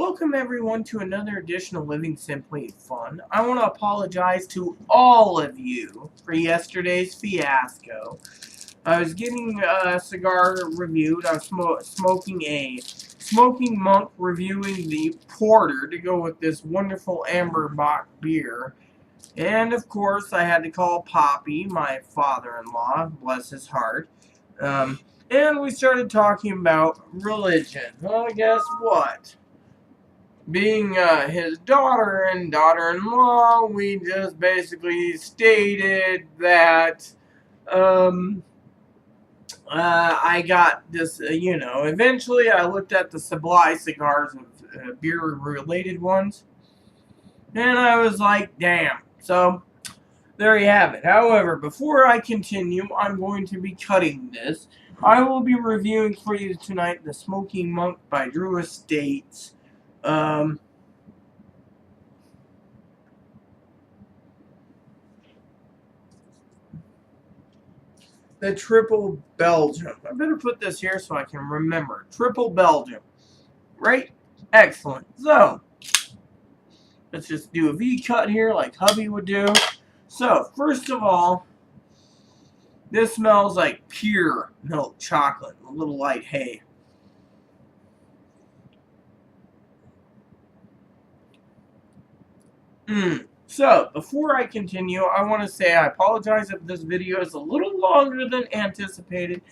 Welcome everyone to another edition of Living Simply and Fun. I want to apologize to all of you for yesterday's fiasco. I was getting a cigar reviewed. I was smoking a Smoking Monk, reviewing the porter to go with this wonderful amber bock beer. And of course I had to call Poppy, my father-in-law, bless his heart. And we started talking about religion. Well, guess what? Being his daughter and daughter-in-law, we just basically stated that I got this, eventually I looked at the supply cigars of beer-related ones, and I was like, damn. So, there you have it. However, before I continue, I'm going to be cutting this. I will be reviewing for you tonight the Smoking Monk by Drew Estates. The Triple Belgium. I better put this here so I can remember. Triple Belgium. Right? Excellent. So, let's just do a V-cut here like hubby would do. So, first of all, this smells like pure milk chocolate. A little light hay. So, before I continue, I want to say I apologize if this video is a little longer than anticipated,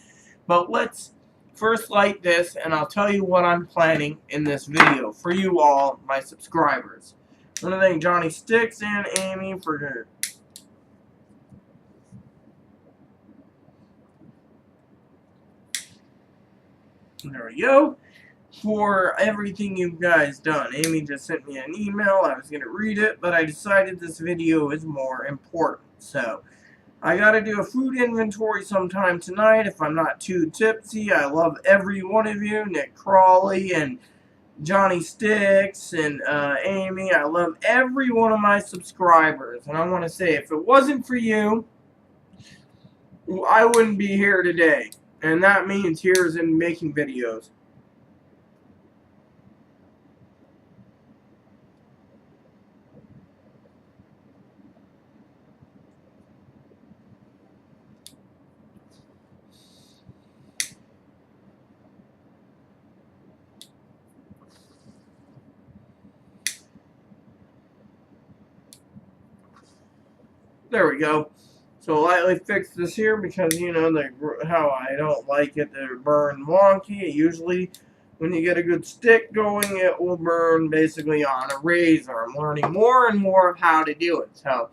but let's first light this, and I'll tell you what I'm planning in this video for you all, my subscribers. I want to thank Johnny Sticks and Amy for their... There we go. For everything you guys done. Amy just sent me an email. I was going to read it, but I decided this video is more important. So, I got to do a food inventory sometime tonight if I'm not too tipsy. I love every one of you. Nick Crawley and Johnny Sticks and Amy. I love every one of my subscribers. And I want to say, if it wasn't for you, I wouldn't be here today. And that means here's in making videos. There we go. So lightly fix this here because, you know, how I don't like it to burn wonky. Usually when you get a good stick going, it will burn basically on a razor. I'm learning more and more of how to do it. So,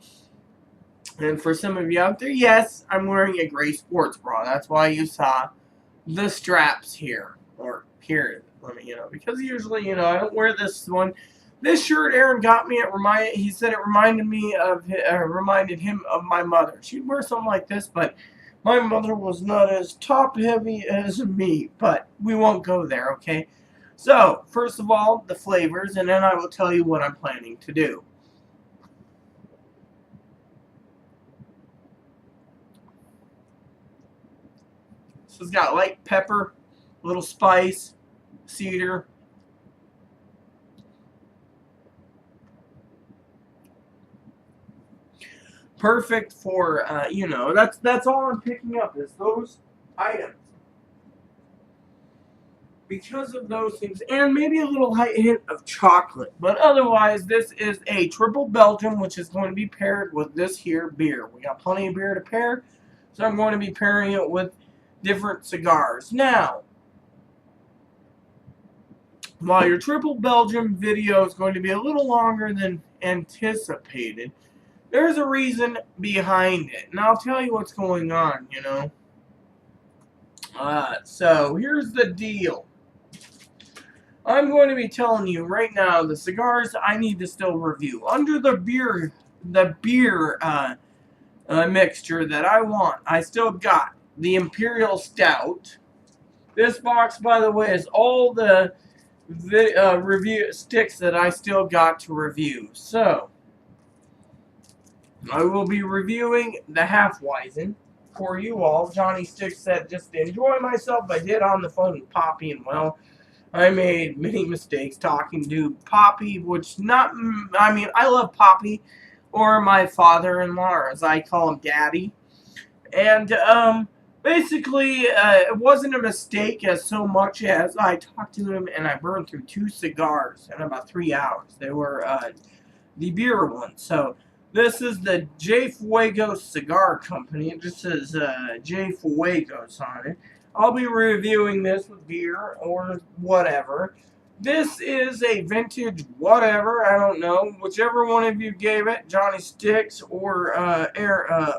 and for some of you out there, yes, I'm wearing a gray sports bra. That's why you saw the straps here. Or here, because usually, I don't wear this one. This shirt Aaron got me, he said it reminded him of my mother. She'd wear something like this, but my mother was not as top heavy as me. But we won't go there, okay? So, first of all, the flavors, and then I will tell you what I'm planning to do. So it's got light pepper, little spice, cedar. Perfect for, that's all I'm picking up is those items. Because of those things, and maybe a little hint of chocolate. But otherwise, this is a Triple Belgium, which is going to be paired with this here beer. We got plenty of beer to pair, so I'm going to be pairing it with different cigars. Now, while your Triple Belgium video is going to be a little longer than anticipated, there's a reason behind it, and I'll tell you what's going on, So, here's the deal. I'm going to be telling you right now the cigars I need to still review. Under the beer mixture that I want, I still got the Imperial Stout. This box, by the way, is all the review sticks that I still got to review. So, I will be reviewing the Halfweizen for you all. Johnny Sticks said just to enjoy myself. I did on the phone with Poppy, and well, I made many mistakes talking to Poppy, which not, I mean, I love Poppy, or my father-in-law, as I call him, Daddy. And, basically, it wasn't a mistake as so much as I talked to him and I burned through 2 cigars in about 3 hours. They were, the beer ones. So, this is the J. Fuego Cigar Company. It just says, J. Fuegos on it. I'll be reviewing this with beer or whatever. This is a vintage whatever, I don't know. Whichever one of you gave it, Johnny Sticks or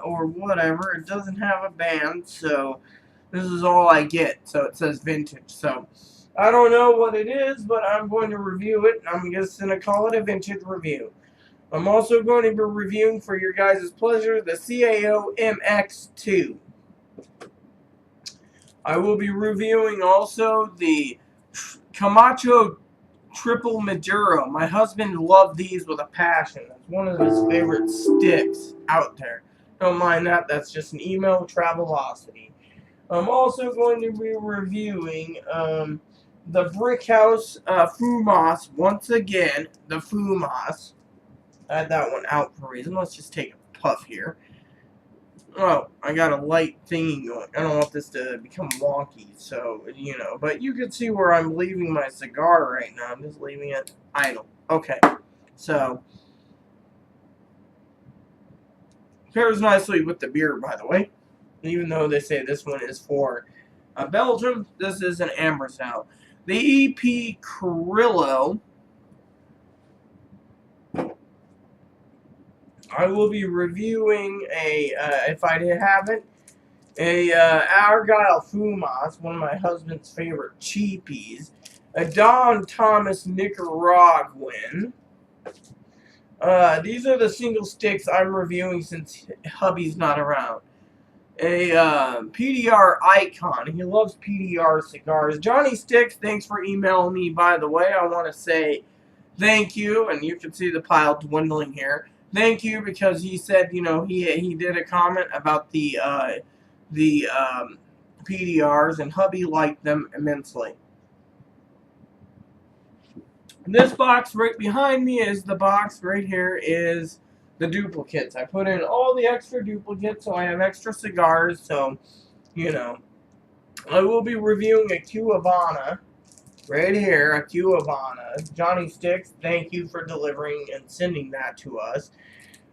or whatever. It doesn't have a band, so this is all I get. So it says vintage. So I don't know what it is, but I'm going to review it. I'm just going to call it a vintage review. I'm also going to be reviewing for your guys' pleasure the CAO MX2. I will be reviewing also the Camacho Triple Maduro. My husband loved these with a passion. That's one of his favorite sticks out there. Don't mind that. That's just an email Travelocity. I'm also going to be reviewing the Brick House Fumas. Once again, the Fumas. I had that one out for a reason. Let's just take a puff here. Oh, I got a light thingy going. I don't want this to become wonky, so, you know. But you can see where I'm leaving my cigar right now. I'm just leaving it idle. Okay, so. Pairs nicely with the beer, by the way. Even though they say this one is for Belgium, this is an amber stout. The EP Carrillo. I will be reviewing if I haven't, Argyle Fumas, one of my husband's favorite cheapies. A Don Thomas Nicaraguan. These are the single sticks I'm reviewing since hubby's not around. A PDR icon. He loves PDR cigars. Johnny Sticks, thanks for emailing me, by the way. I want to say thank you, and you can see the pile dwindling here. Thank you, because he said, you know, he did a comment about the PDRs, and hubby liked them immensely. This box right behind me is the box right here is the duplicates. I put in all the extra duplicates, so I have extra cigars, so, you know. I will be reviewing a Q Havana. Right here, a Q Havana. Johnny Sticks, thank you for delivering and sending that to us.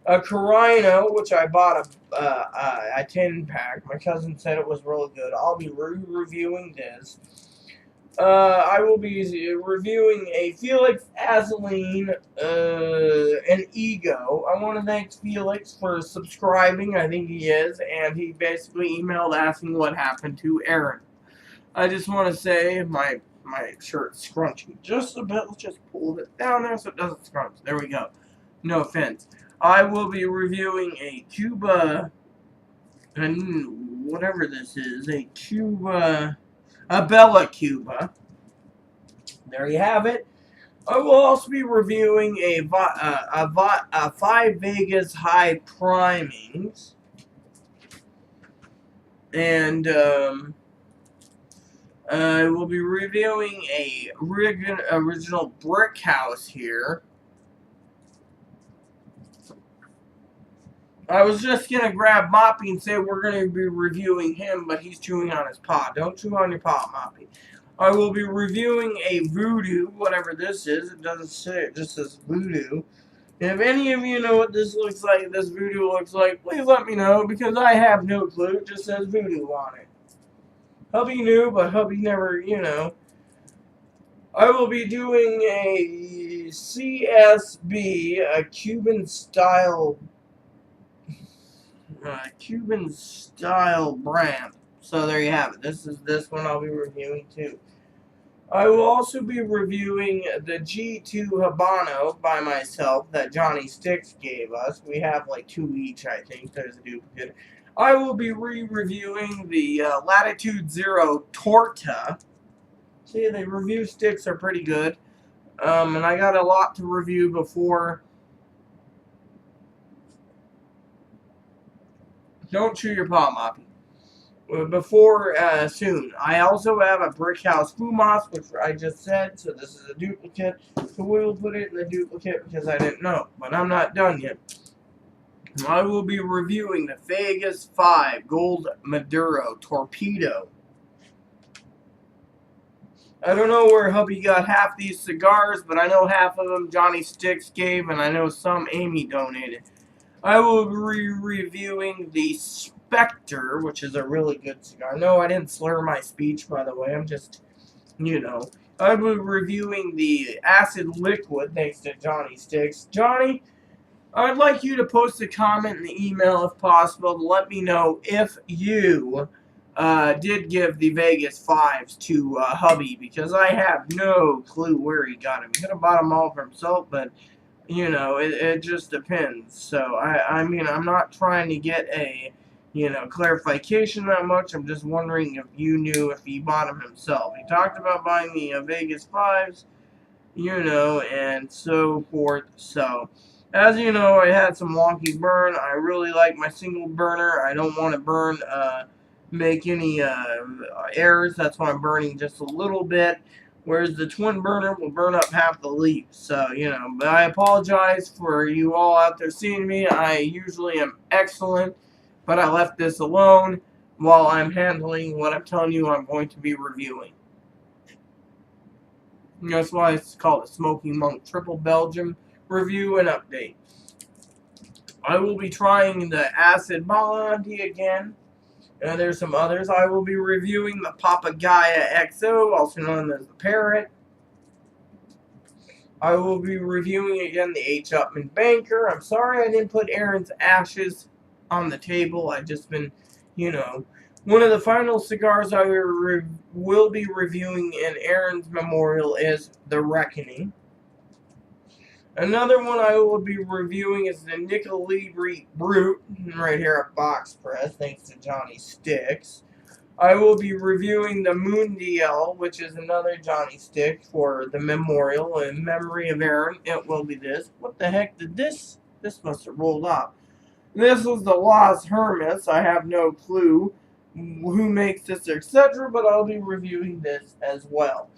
A Carino, which I bought a 10-pack. My cousin said it was really good. I'll be reviewing this. I will be reviewing a Felix Azaline, an Ego. I want to thank Felix for subscribing. I think he is. And he basically emailed asking what happened to Aaron. I just want to say my shirt's scrunching just a bit. Let's just pull it down there so it doesn't scrunch. There we go. No offense. I will be reviewing a Cuba, and whatever this is, a Bella Cuba. There you have it. I will also be reviewing a 5 Vegas High Primings. And I will be reviewing a original Brick House here. I was just going to grab Moppy and say we're going to be reviewing him, but he's chewing on his pot. Don't chew on your pot, Moppy. I will be reviewing a Voodoo, whatever this is. It doesn't say, it just says Voodoo. And if any of you know what this looks like, this Voodoo looks like, please let me know, because I have no clue. It just says Voodoo on it. Hubby knew, but hubby never, you know. I will be doing a CSB, a Cuban style brand. So there you have it. This is this one I'll be reviewing too. I will also be reviewing the G2 Habano by myself that Johnny Sticks gave us. We have like 2 each, I think. There's a duplicate. I will be reviewing the Latitude Zero Torta. See, the review sticks are pretty good. And I got a lot to review before. Don't chew your pot, Moppy. before soon. I also have a Brick House Fumas, which I just said, so this is a duplicate. So we will put it in the duplicate because I didn't know, but I'm not done yet. I will be reviewing the Vegas 5 Gold Maduro Torpedo. I don't know where hubby got half these cigars, but I know half of them Johnny Sticks gave, and I know some Amy donated. I will be reviewing the Spectre, which is a really good cigar. No, I didn't slur my speech, by the way. I'm just, you know. I will be reviewing the Acid Liquid, thanks to Johnny Sticks. Johnny, I'd like you to post a comment in the email if possible to let me know if you did give the Vegas 5s to hubby, because I have no clue where he got them. He could have bought them all for himself, but you know, it just depends. So, I mean, I'm not trying to get a, you know, clarification that much. I'm just wondering if you knew if he bought them himself. He talked about buying the Vegas 5s, you know, and so forth. So, as you know, I had some wonky burn. I really like my single burner. I don't want to burn, make any errors. That's why I'm burning just a little bit. Whereas the twin burner will burn up half the leaf. So, you know, but I apologize for you all out there seeing me. I usually am excellent, but I left this alone while I'm handling what I'm telling you I'm going to be reviewing. And that's why it's called a Smoking Monk Triple Belgium review and update. I will be trying the Acid Bounty again. And there's some others. I will be reviewing the Papagaia XO, also known as the Parrot. I will be reviewing again the H. Upman Banker. I'm sorry I didn't put Aaron's Ashes on the table. I've just been, you know. One of the final cigars I will be reviewing in Aaron's memorial is The Reckoning. Another one I will be reviewing is the Nickel Libre Brute, right here at Box Press, thanks to Johnny Sticks. I will be reviewing the Mundial, which is another Johnny Stick for the memorial in memory of Aaron. It will be this. What the heck did this? This must have rolled off. This was the Los Hermes. I have no clue who makes this, etc., but I'll be reviewing this as well.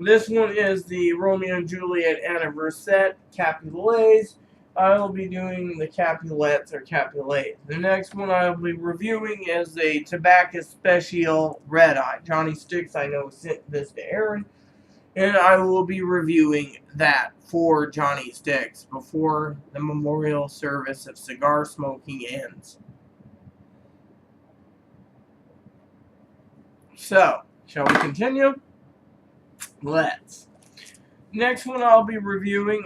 This one is the Romeo and Juliet Anniversary Capulets. I will be doing the Capulets or Capulets. The next one I will be reviewing is a Tobacco Special Red Eye. Johnny Sticks, I know, sent this to Aaron. And I will be reviewing that for Johnny Sticks before the memorial service of cigar smoking ends. So, shall we continue? Let's. Next one I'll be reviewing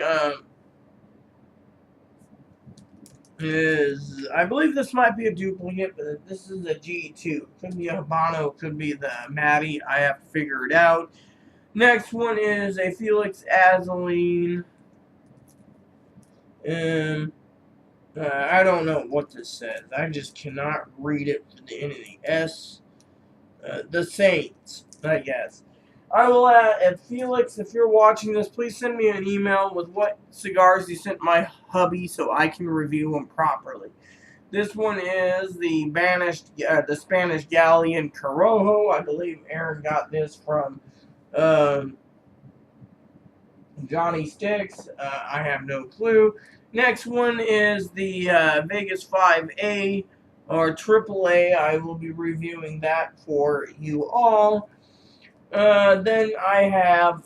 is, I believe this might be a duplicate, but this is a G2. Could be a Habano, could be the Matty. I have to figure it out. Next one is a Felix Azoline. And I don't know what this says. I just cannot read it to the end of the S. The Saints, I guess. I will add, Felix, if you're watching this, please send me an email with what cigars you sent my hubby so I can review them properly. This one is the Spanish Galleon Corojo. I believe Aaron got this from Johnny Sticks. I have no clue. Next one is the Vegas 5A or AAA. I will be reviewing that for you all. Then I have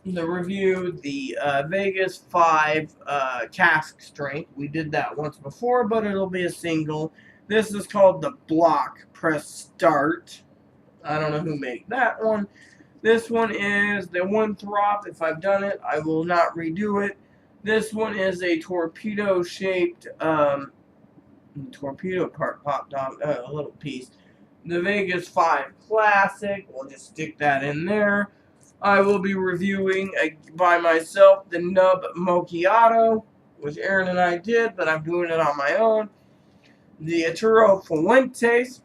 the review, the Vegas 5 cask strength. We did that once before, but it'll be a single. This is called the Block Press Start. I don't know who made that one. This one is the One Throp. If I've done it, I will not redo it. This one is a torpedo-shaped, torpedo part popped off, a little piece. The Vegas 5 Classic, we'll just stick that in there. I will be reviewing by myself the Nub Macchiato, which Aaron and I did, but I'm doing it on my own. The Arturo Fuentes,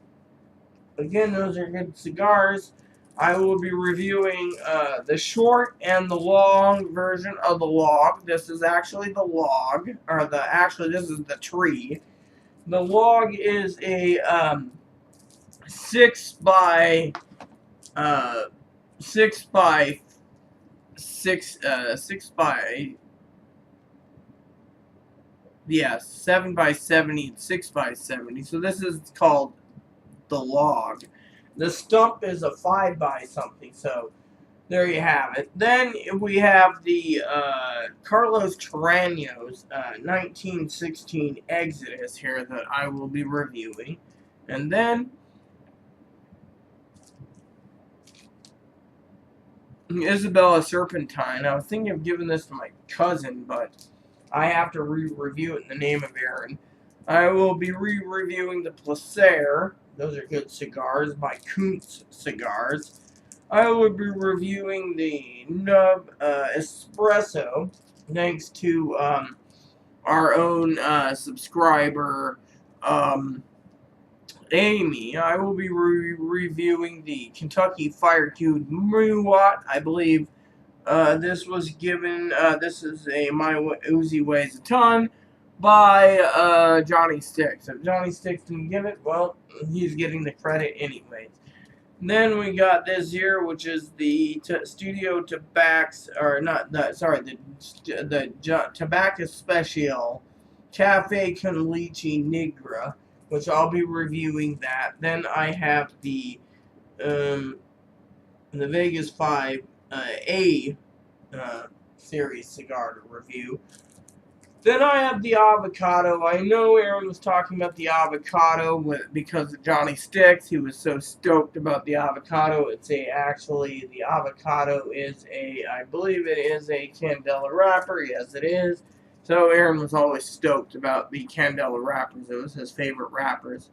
again, those are good cigars. I will be reviewing the short and the long version of the log. This is actually the log, or actually this is the tree. The log is a 6 by 6 by 6 6 by, yeah, 7 by 70 and 6 by 70. So this is called the log. The stump is a 5 by something. So there you have it. Then we have the Carlos Terraño's 1916 Exodus here that I will be reviewing. And then Isabella Serpentine. I was thinking of giving this to my cousin, but I have to re-review it in the name of Aaron. I will be re-reviewing the Placer. Those are good cigars by Kuntz Cigars. I will be reviewing the Nub Espresso, thanks to our own subscriber, Amy. I will be reviewing the Kentucky Fire Cube Muat. I believe this was given, this is a My Uzi Weighs a Ton by Johnny Sticks. If Johnny Sticks didn't give it, well, he's getting the credit anyways. Then we got this here, which is the Studio Tabacs, or not the, sorry, the Tabacco Special Cafe con Leche Negra, which I'll be reviewing that. Then I have the Vegas 5 A series cigar to review. Then I have the avocado. I know Aaron was talking about the avocado because of Johnny Sticks. He was so stoked about the avocado. Actually, the avocado is I believe it is a Candela wrapper. Yes, it is. So Aaron was always stoked about the Candela wrappers. It was his favorite wrappers.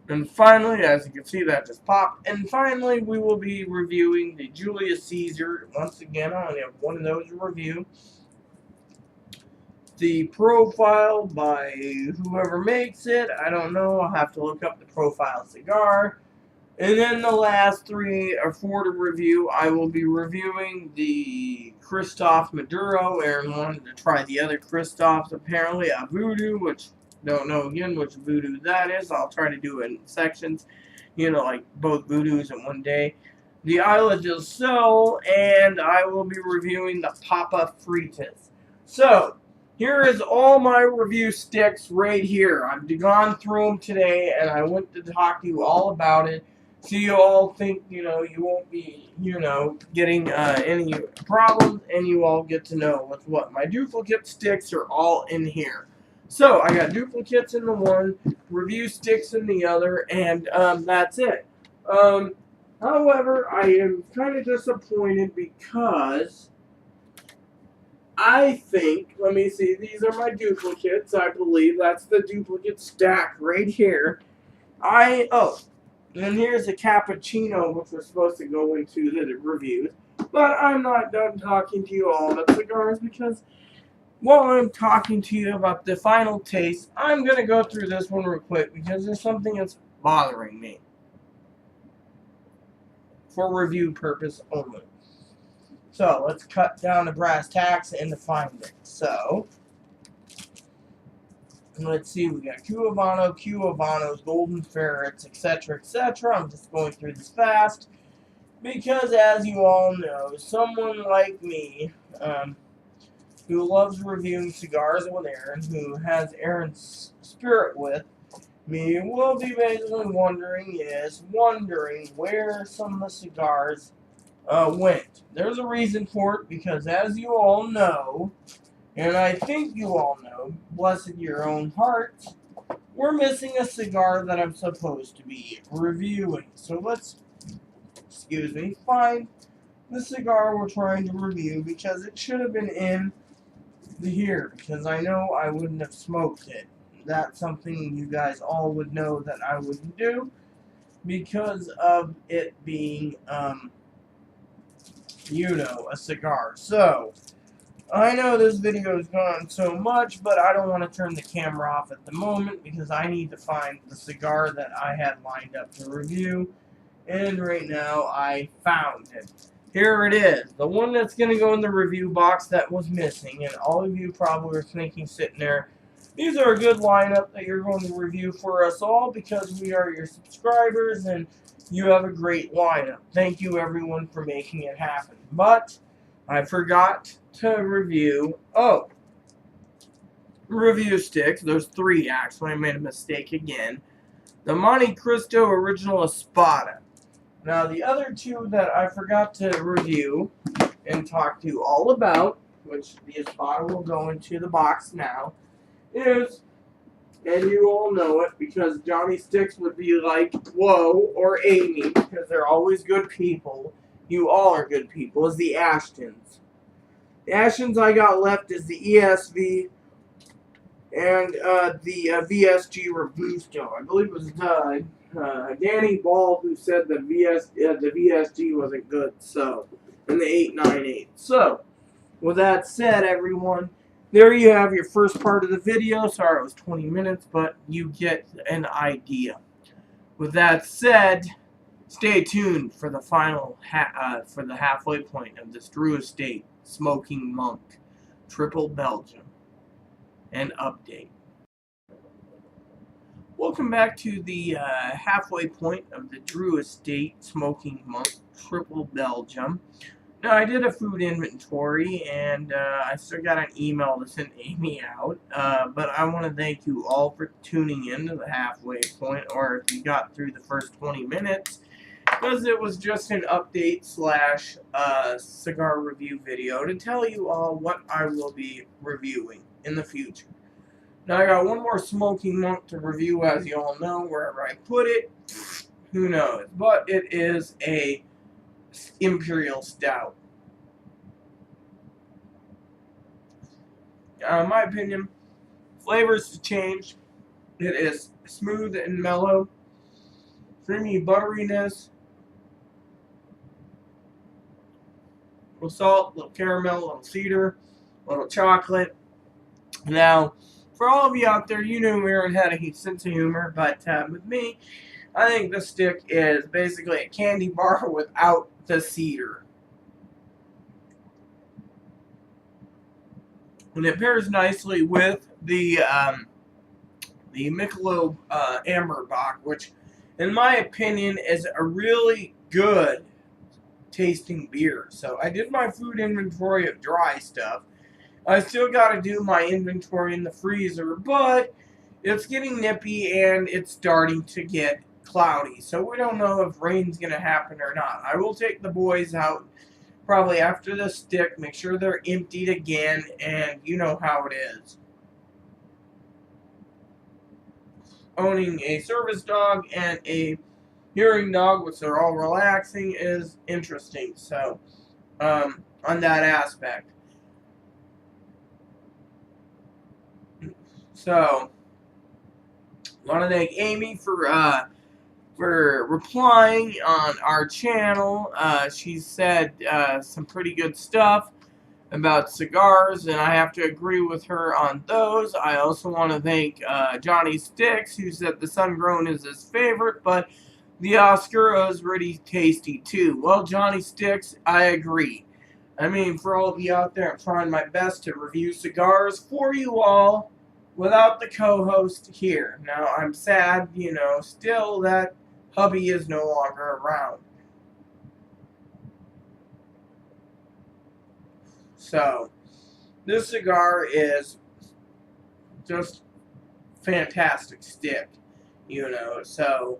And finally, as you can see, that just popped. And finally, we will be reviewing the Julius Caesar. Once again, I only have one of those to review. The profile by whoever makes it, I don't know. I'll have to look up the profile cigar. And then the last 3 or 4 to review, I will be reviewing the Christoph Maduro. Aaron wanted to try the other Christophs, apparently, a Voodoo, which don't know again which Voodoo that is. I'll try to do it in sections, like both Voodoos in one day. The Isla del Sol, and I will be reviewing the Papa Fritas. So, here is all my review sticks right here. I've gone through them today, and I went to talk to you all about it. So you all think, you won't be, getting any problems, and you all get to know what's what. My duplicate sticks are all in here. So, I got duplicates in the one, review sticks in the other, and that's it. However, I am kind of disappointed because I think, let me see, these are my duplicates, I believe. That's the duplicate stack right here. And here's a cappuccino, which was supposed to go into the reviews. But I'm not done talking to you all about cigars because while I'm talking to you about the final taste, I'm going to go through this one real quick because there's something that's bothering me. For review purpose only. So, let's cut down the brass tacks and the findings. So, let's see, we got Q Habanos, Golden Ferrets, etc., etc. I'm just going through this fast because, as you all know, someone like me, who loves reviewing cigars with Aaron, who has Aaron's spirit with me, will be basically wondering where some of the cigars went. There's a reason for it, because as you all know, and I think you all know, blessed your own hearts, we're missing a cigar that I'm supposed to be reviewing. So let's, find the cigar we're trying to review, because it should have been in here, because I know I wouldn't have smoked it. That's something you guys all would know that I wouldn't do, because of it being, a cigar. So, I know this video has gone so much, but I don't want to turn the camera off at the moment because I need to find the cigar that I had lined up to review. And right now, I found it. Here it is. The one that's going to go in the review box that was missing. And all of you probably are thinking, sitting there, these are a good lineup that you're going to review for us all because we are your subscribers and you have a great lineup. Thank you everyone for making it happen. But I forgot to review, review sticks. There's 3 actually. I made a mistake again. The Monte Cristo Original Espada. Now the other 2 that I forgot to review and talk to you all about, which the Espada will go into the box now, is, and you all know it because Johnny Sticks would be like, whoa, or Amy, because they're always good people. You all are good people, is the Ashtons. The Ashtons I got left is the ESV and the VSG Robusto. I believe it was Danny Ball who said the VSG wasn't good, so, and the 898. So, with that said, everyone, there you have your first part of the video. Sorry it was 20 minutes, but you get an idea. With that said, stay tuned for the final for the halfway point of this Drew Estate Smoking Monk Triple Belgium and update. Welcome back to the halfway point of the Drew Estate Smoking Monk Triple Belgium. Now, I did a food inventory, and I still got an email to send Amy out, but I want to thank you all for tuning in to the halfway point, or if you got through the first 20 minutes, because it was just an update slash cigar review video to tell you all what I will be reviewing in the future. Now, I got one more Smoking Monk to review, as you all know, wherever I put it, who knows, but it is a Imperial Stout. In my opinion, flavors to change. It is smooth and mellow, creamy butteriness, little salt, little caramel, little cedar, little chocolate. Now, for all of you out there, you know Aaron had a sense of humor, but with me, I think this stick is basically a candy bar without the cedar. And it pairs nicely with the Michelob Amberbach, which, in my opinion, is a really good tasting beer. So I did my food inventory of dry stuff. I still got to do my inventory in the freezer, but it's getting nippy and it's starting to get cloudy. So we don't know if rain's going to happen or not. I will take the boys out probably after the stick, make sure they're emptied again, and you know how it is. Owning a service dog and a hearing dog, which are all relaxing, is interesting. So, on that aspect. So, I want to thank Amy for replying on our channel. She said some pretty good stuff about cigars, and I have to agree with her on those. I also want to thank Johnny Sticks, who said the sun-grown is his favorite, but the Oscuro is really tasty too. Well, Johnny Sticks, I agree. I mean, for all of you out there, I'm trying my best to review cigars for you all without the co-host here. Now, I'm sad, you know, still that hubby is no longer around. So, this cigar is just fantastic stick, you know, so,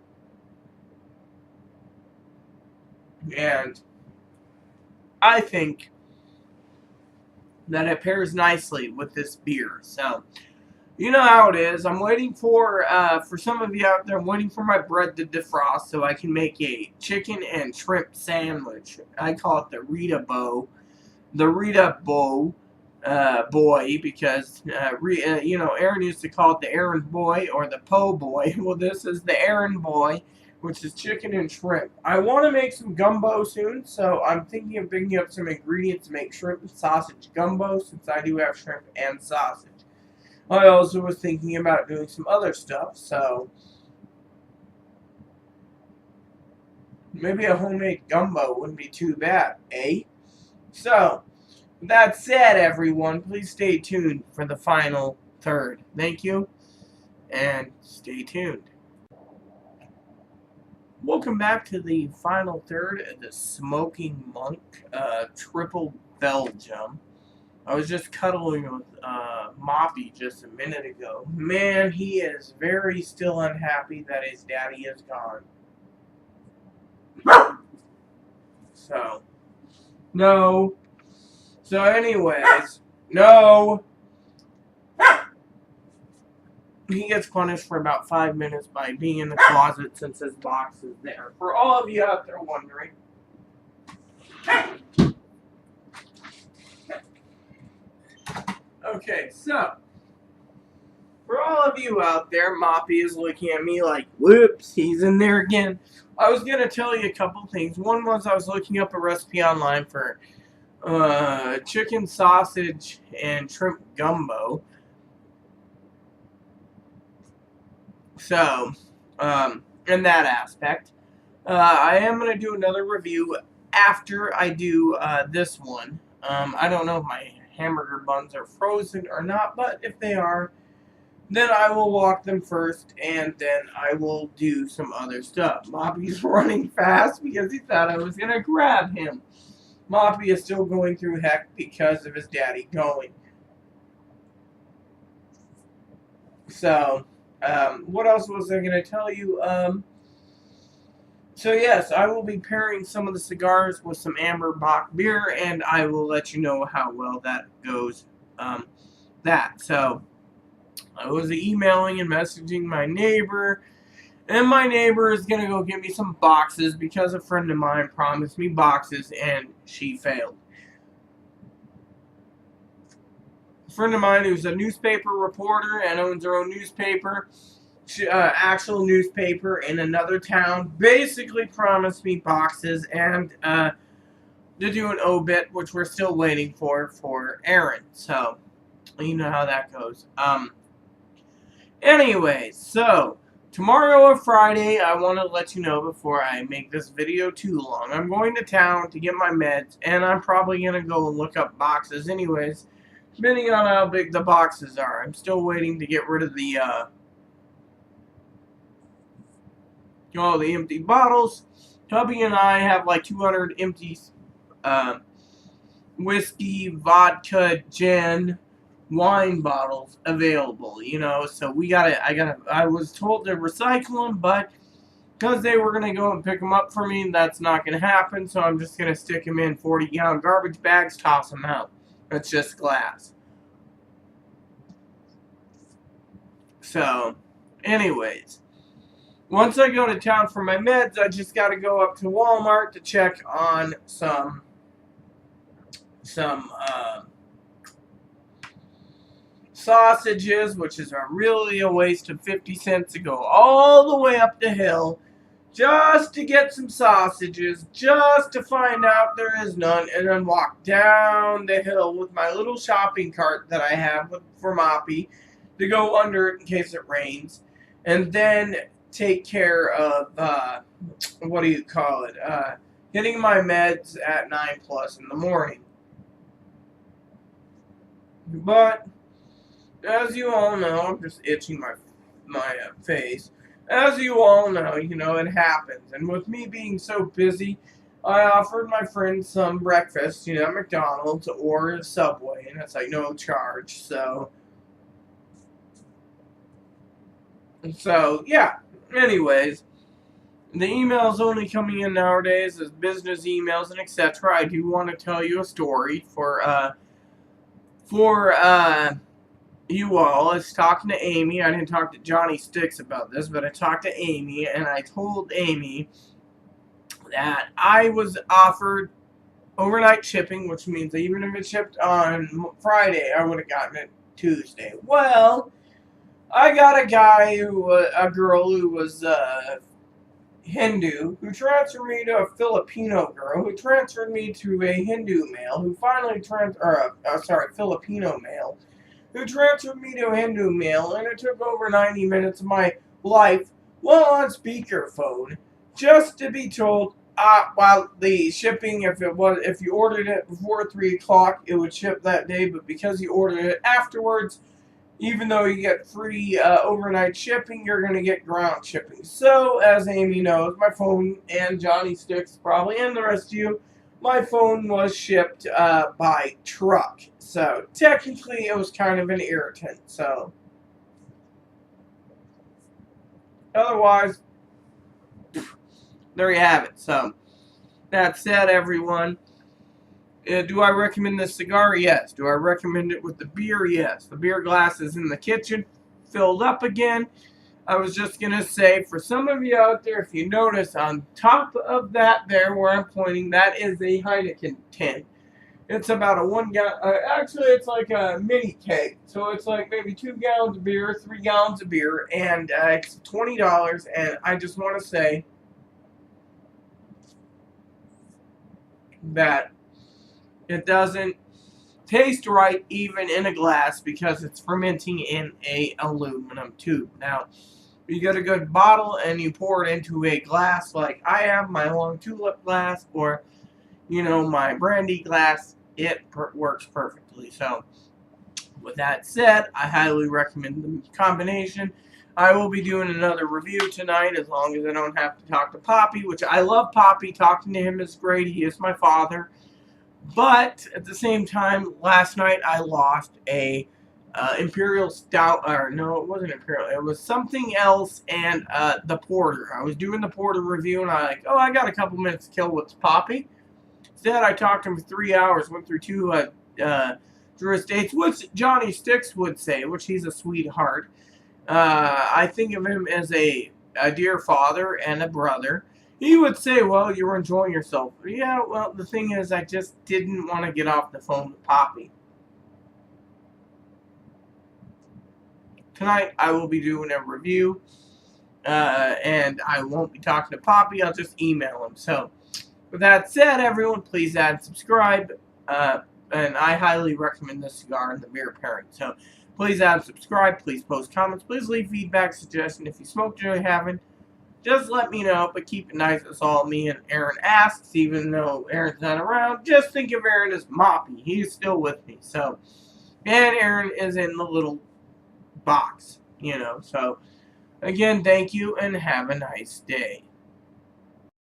and I think that it pairs nicely with this beer, so, you know how it is. I'm waiting for some of you out there, I'm waiting for my bread to defrost so I can make a chicken and shrimp sandwich. I call it the Rita Bow. The Rita Bow boy, because, you know, Aaron used to call it the errand boy or the po' boy. Well, this is the errand boy, which is chicken and shrimp. I want to make some gumbo soon, so I'm thinking of picking up some ingredients to make shrimp and sausage gumbo, since I do have shrimp and sausage. I also was thinking about doing some other stuff, so maybe a homemade gumbo wouldn't be too bad, eh? So, with that said, everyone, please stay tuned for the final 3rd. Thank you, and stay tuned. Welcome back to the final third of the Smoking Monk Triple Belgium. I was just cuddling with Moppy just a minute ago. Man, he is very still unhappy that his daddy is gone. So, no. So anyways, no. He gets punished for about 5 minutes by being in the closet since his box is there. For all of you out there wondering. Okay, so, for all of you out there, Moppy is looking at me like, whoops, he's in there again. I was going to tell you a couple things. One was I was looking up a recipe online for chicken sausage and shrimp gumbo. So, in that aspect, I am going to do another review after I do this one. I don't know if my hamburger buns are frozen or not, but if they are, then I will walk them first, and then I will do some other stuff. Moppy's running fast because he thought I was going to grab him. Moppy is still going through heck because of his daddy going. So, what else was I going to tell you? So yes, I will be pairing some of the cigars with some amber bock beer, and I will let you know how well that goes. So, I was emailing and messaging my neighbor, and my neighbor is going to go get me some boxes because a friend of mine promised me boxes, and she failed. A friend of mine who's a newspaper reporter and owns her own newspaper, actual newspaper in another town, basically promised me boxes and to do an obit, which we're still waiting for Aaron. So, you know how that goes. Anyways, so tomorrow or Friday, I want to let you know before I make this video too long. I'm going to town to get my meds, and I'm probably going to go and look up boxes anyways, depending on how big the boxes are. I'm still waiting to get rid of the all the empty bottles. Tubby and I have like 200 empty whiskey, vodka, gin, wine bottles available, you know, so I was told to recycle them, but because they were going to go and pick them up for me, that's not going to happen, so I'm just going to stick them in 40-gallon garbage bags, toss them out. It's just glass. So, anyways, once I go to town for my meds, I just got to go up to Walmart to check on some sausages, which is really a waste of 50 cents to go all the way up the hill just to get some sausages, just to find out there is none, and then walk down the hill with my little shopping cart that I have for Moppy to go under it in case it rains, and then take care of, getting my meds at 9+ in the morning. But, as you all know, I'm just itching my face. As you all know, you know, it happens. And with me being so busy, I offered my friend some breakfast, you know, at McDonald's or Subway, and it's like no charge. So yeah. Anyways, the emails only coming in nowadays as business emails and etc. I do want to tell you a story for you all. I was talking to Amy. I didn't talk to Johnny Sticks about this, but I talked to Amy, and I told Amy that I was offered overnight shipping, which means that even if it shipped on Friday, I would have gotten it Tuesday. Well, I got a girl who was Hindu, who transferred me to a Filipino girl, who transferred me to a Hindu male, who finally Filipino male, who transferred me to a Hindu male, and it took over 90 minutes of my life while on speakerphone just to be told, while the shipping, if you ordered it before 3 o'clock, it would ship that day, but because you ordered it afterwards, even though you get free overnight shipping, you're going to get ground shipping. So, as Amy knows, my phone, and Johnny Sticks probably, and the rest of you, my phone was shipped by truck. So, technically, it was kind of an irritant. So, otherwise, there you have it. So, that said, everyone, do I recommend this cigar? Yes. Do I recommend it with the beer? Yes. The beer glass is in the kitchen, filled up again. I was just going to say, for some of you out there, if you notice, on top of that there where I'm pointing, that is a Heineken tin. It's about a 1 gallon, actually it's like a mini keg. So it's like maybe 2 gallons of beer, 3 gallons of beer, and it's $20. And I just want to say that it doesn't taste right even in a glass because it's fermenting in a aluminum tube. Now, you get a good bottle and you pour it into a glass like I have, my long tulip glass, or, my brandy glass, it works perfectly. So, with that said, I highly recommend the combination. I will be doing another review tonight as long as I don't have to talk to Poppy, which I love Poppy. Talking to him is great. He is my father. But at the same time, last night I lost a Imperial Stout, or no, it wasn't Imperial. It was something else, and the Porter. I was doing the Porter review, and I got a couple minutes to kill with Poppy. Instead, I talked to him for 3 hours, went through two Drew Estates, which Johnny Sticks would say, which he's a sweetheart. I think of him as a dear father and a brother. He would say, well, you were enjoying yourself. Yeah, well, the thing is, I just didn't want to get off the phone with Poppy. Tonight, I will be doing a review, and I won't be talking to Poppy. I'll just email him. So, with that said, everyone, please add and subscribe. And I highly recommend this cigar and the beer pairing. So, please add and subscribe. Please post comments. Please leave feedback, suggestion. If you smoked or you haven't, just let me know, but keep it nice. That's all me and Aaron asks, even though Aaron's not around. Just think of Aaron as Moppy. He's still with me. So, and Aaron is in the little box, So, again, thank you and have a nice day.